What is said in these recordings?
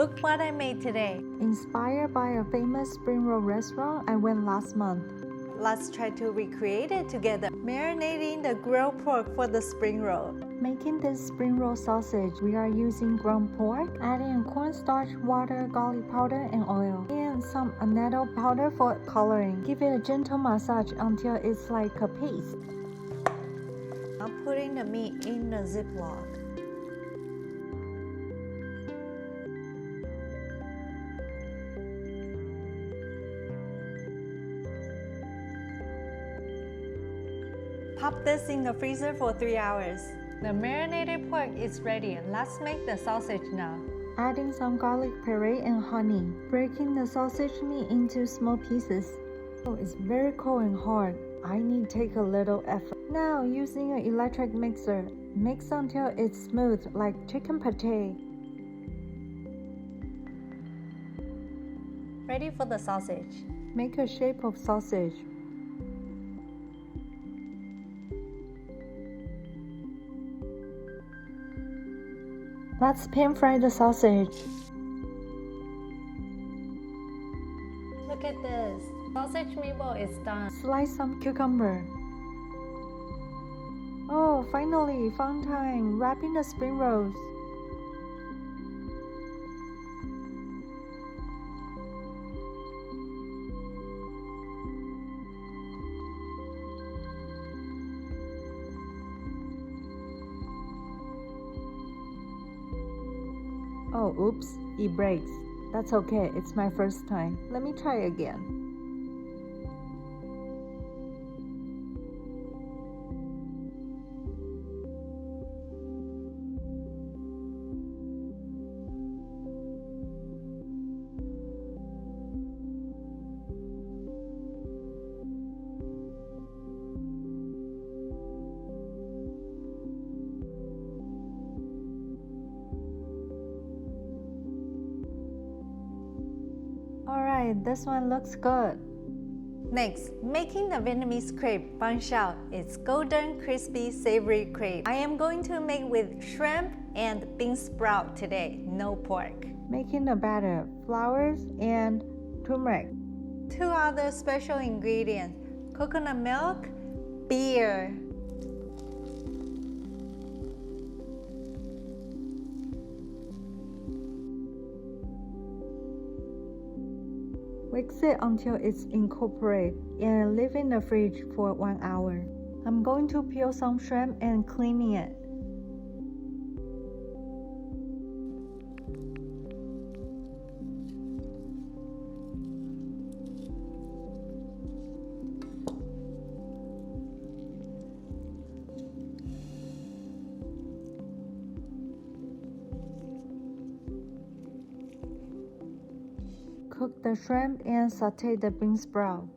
Look what I made today. Inspired by a famous spring roll restaurant I went last month. Let's try to recreate it together. Marinating the grilled pork for the spring roll. Making this spring roll sausage, we are using ground pork, adding cornstarch, water, garlic powder, and oil, and some annatto powder for coloring. Give it a gentle massage until it's like a paste. I'm putting the meat in a Ziploc. Pop this in the freezer for 3 hours. The marinated pork is ready. Let's make the sausage now. Adding some garlic puree and honey. Breaking the sausage meat into small pieces. Oh, it's very cold and hard. I need to take a little effort. Now, using an electric mixer, mix until it's smooth like chicken pate. Ready for the sausage. Make a shape of sausage. Let's pan fry the sausage. Look at this. Sausage meatball is done. Slice some cucumber. Oh, finally, fun time. Wrapping the spring rolls. Oh, oops, it breaks. That's okay, it's my first time. Let me try again. Alright, this one looks good. Next, making the Vietnamese crepe bun shell. It's golden, crispy, savory crepe. I am going to make with shrimp and bean sprout today, no pork. Making the batter, flours and turmeric. 2 other special ingredients, coconut milk, beer. Mix it until it's incorporated and leave in the fridge for 1 hour. I'm going to peel some shrimp and cleaning it. Cook the shrimp and sauté the bean sprout.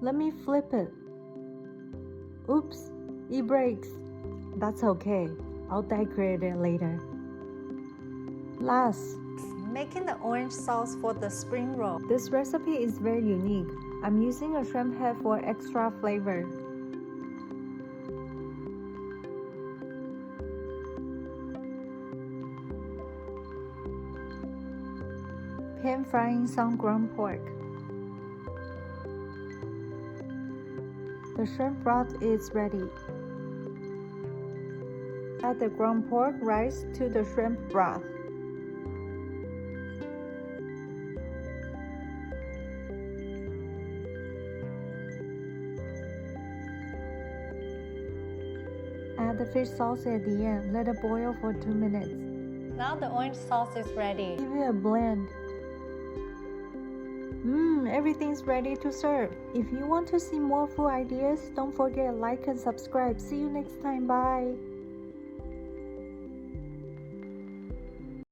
Let me flip it. Oops, it breaks. That's okay. I'll decorate it later. Last, Making the orange sauce for the spring roll. this recipe is very unique. I'm using a shrimp head for extra flavor. Pan frying some ground pork. The shrimp broth is ready. Add the ground pork rice to the shrimp broth. Add the fish sauce at the end. Let it boil for 2 minutes. Now the orange sauce is ready. Give it a blend. Everything's ready to serve. If you want to see more food ideas, don't forget to like and subscribe. See you next time. Bye.